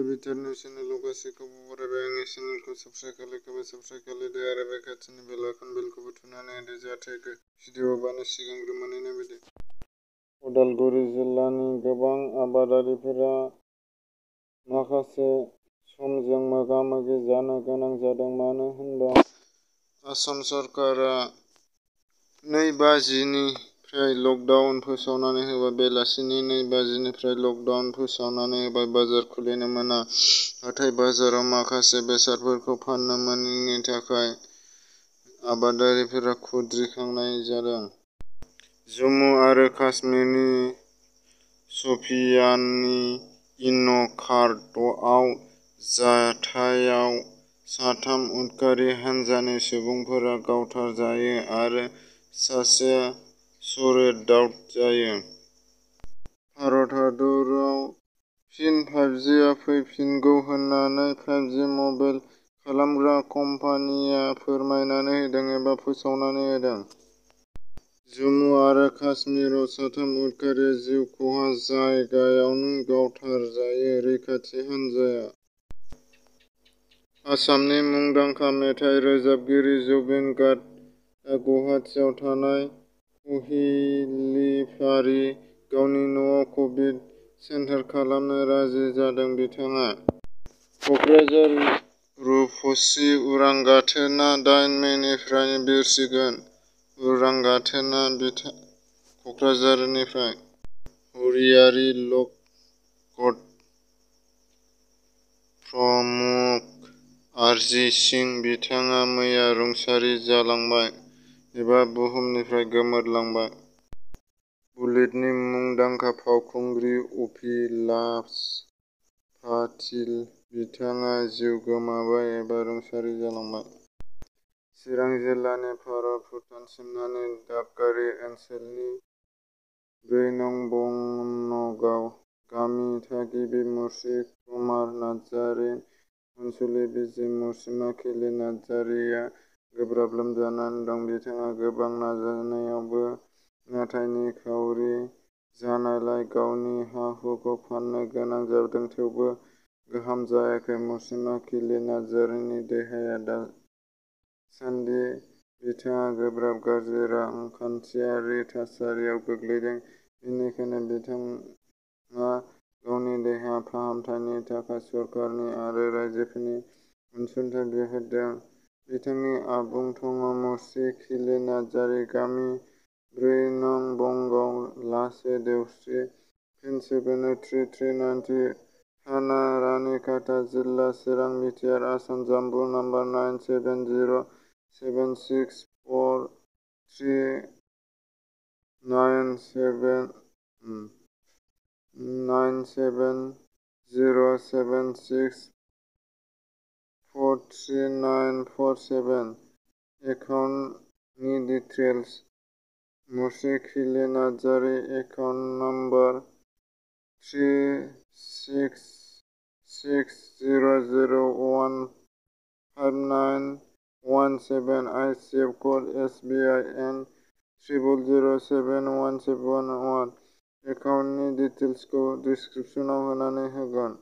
भिडिअ'नि चेनेलाव गासैखौबो बरायबाय। आंनि चेनेलखौ साबस्क्राइब खालामदो आरो बे खाथिनि बेल आइकन बेलखौबो थुनानै होदो जाहाथे भिडिअ हगारनाय सिगांग्रो मोनहैनाय बायदि। उदालगुरि जिल्लानि गोबां आबादारिफोरा माखासे समजों मोगा-मोगि जानो गोनां जादों। मानो होनबा आसाम सरकारा 2 बाजिनिफ्राय लकडाउन फोसावनानै होबाय। बेलासिनि 2 बाजिनिफ्राय लकडाउन फोसावनानै होबाय। बाजार खुलिनो मोना। हाथाय-बाजाराव माखासे बेसादफोरखौ फाननो मोनैनि थाखाय आबादारिफोरा खुद्रिखांनाय जादों। जम्मु आरो काश्मीरनि शपियाननि इन'खार्टआव जाथायाव 3 उदखारि हानजानि सुबुंफोरा गावथारजायो आरो सासेआ सरेन्डार जायो। भारत हादराव फिन 5Gआ फैफिनगौ होननानै 5G मबाइल खालामग्रा कम्पानिया फोरमायनानै होदों एबा फोसावनानै होदों। जम्मु आरो काश्मीराव 3 उदखारिआ जिउ खहा जायगायावनो गावथारजायो। रैखाथि हानजाया आसामनि मुंदांखा मेथाइ रोजाबगिरि जुबिन गार्गआ गुवाहाटीआव थानाय कहिलिपारा गावनि न'आव कभिड सेन्टार खालामनो राजि जादों। बिथाङा कक्राझार रुपसि उरां गाथोना 8 मेनिफ्राय बिरसिगोन। उरां गाथोना कक्राझारनिफ्राय हुरियारि लकड प्रमुख अरिजित सिंह बिथाङा मैया रुंसारि जालांबाय एबा बुहुमनिफ्राय गोमोरलांबाय। बलिउडनि मुंदांखा फावखुंग्रि अपी लाभ पाटिल बिथाङा जिउ गोमाबाय एबा रुंसारि जालांबाय। चिरां जिल्लानि भारत-भुटान सिमनानि दागगारि ओनसोलनि 4 नं. बनगाव गामिनि थागिबि मुस्रि कुमार नार्जारि, अनसुलि बिजि मुस्रिमा खिलि नार्जारिआ गोब्राब लोमजानानै दं। बिथाङा गोबां नाजानायावबो नाथाय निखावरि जानायलाय गावनि हा-हुखौ फाननो गोनां जादों। थेवबो गाहाम जायाखै। मुस्रिमा खिलि नार्जारिनि देहाया दासान्दि बिथाङा गोब्राब गाज्रि रांखान्थियारि थासारियाव गोग्लैदों। बेनिखायनो बिथाङा गावनि देहा फाहामथायनि थाखाय सरकारनि आरो रायजोफोरनि अनसुंथाइ बिहरदों। बिथांनि आबुं थङा मुस्रि खिलि नार्जारि, गामि 4 नं. बनगाव, लासे देवस्रि, पिन 783390, थाना रानिखाता, जिल्ला चिरां, बिटिआर, आसाम। जानबुं नम्बर 9770764347। एकाउन्टनि डिटेइल्स मुस्रि खिलि Narzary, account number 3660015917, IFSC code SBIN 00071711। एकाउन्टनि डिटेइल्सखौ डिस्क्रिप्शनाव होनानै होगोन।